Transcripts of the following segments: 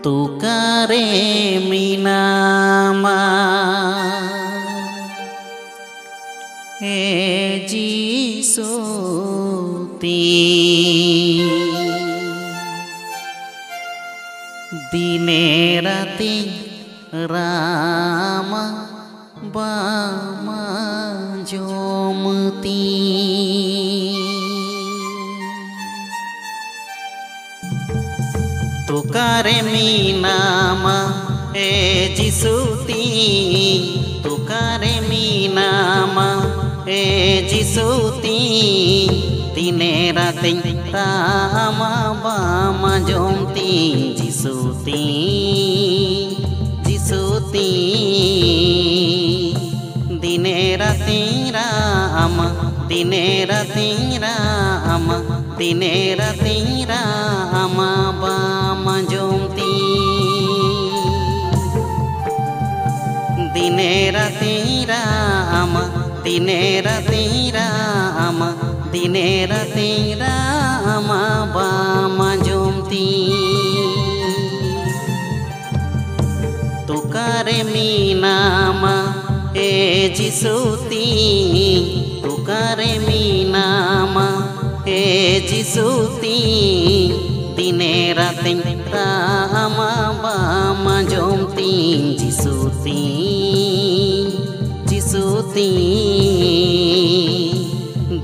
tukare minama Jisuti dine rati rama bama jomti tukare minama Jisuti tukare minama Jisuti dine rati rama bama jomti Jisuti Jisuti dine rati rama dine rati rama dine rati rama bama jomti dine rati rama dine rati rama dine rati rama bama jomti tukare minama Jisuti tukare minama Jisuti dine rati rama bama jomti Jisuti Jisuti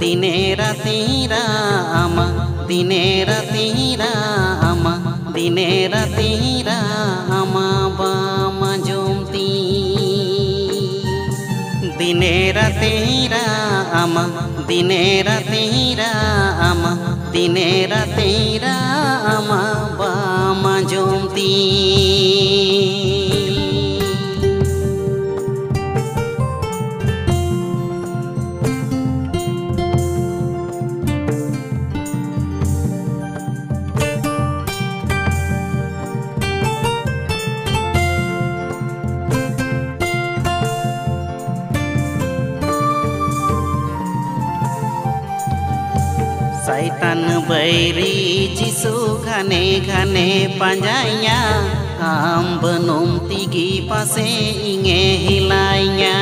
dine rati rama dine rati rama dine rati rama bama jomti dine rati rama dine rati rama dine rati rama bama jomti Saitan bairi Jisu khane khane panjainya Ambenum tigi pase inge hilainya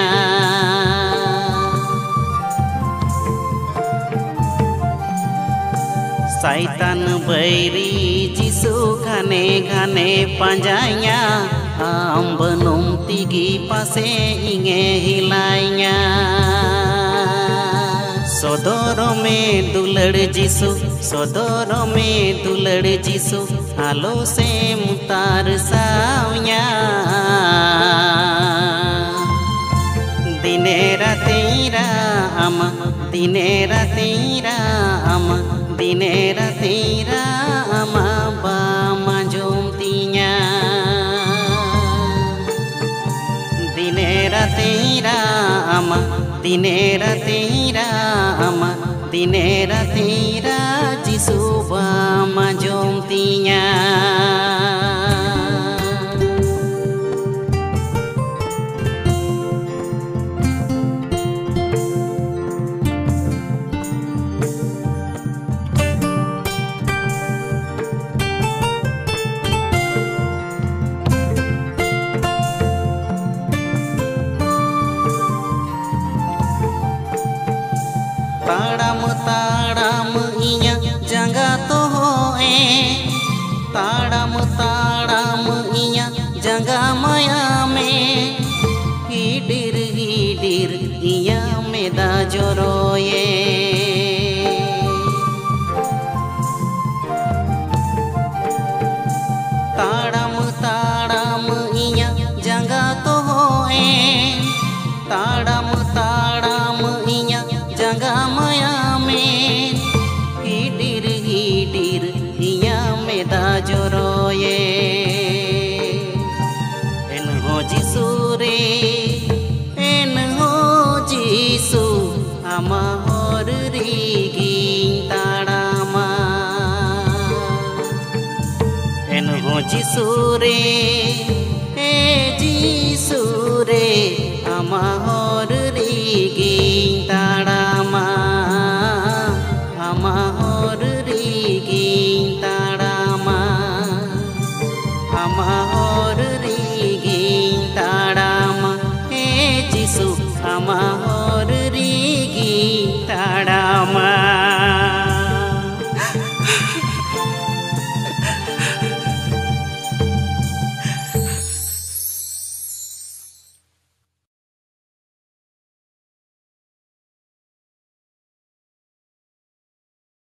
Saitan bairi Jisu khane khane panjainya Ambenum tigi pase inge hilainya Sodoro में दुलड़ जिसु सदोरो में दुलड़ जिसु आलो से मुतार सावया दिने राति रामा दिने राति रामा दिने राति रामा बामा जोमतिया दिने राति रामा दिने राति रामा दिने राति Jisu bama jomtinya Tadam tadam inya jangga tohoe Tadam tadam inya jangga mayame Hidir hidir iya meda joroye Tadam tadam inya jangga tohoe Tadam tadam inya jangga mayame hidir hidir iya meda joroye enho Jisu re enho Jisu ama hor riging tadama enho Jisu re Jisu re ama hor riging tadama ama hor riging tadama ama आमा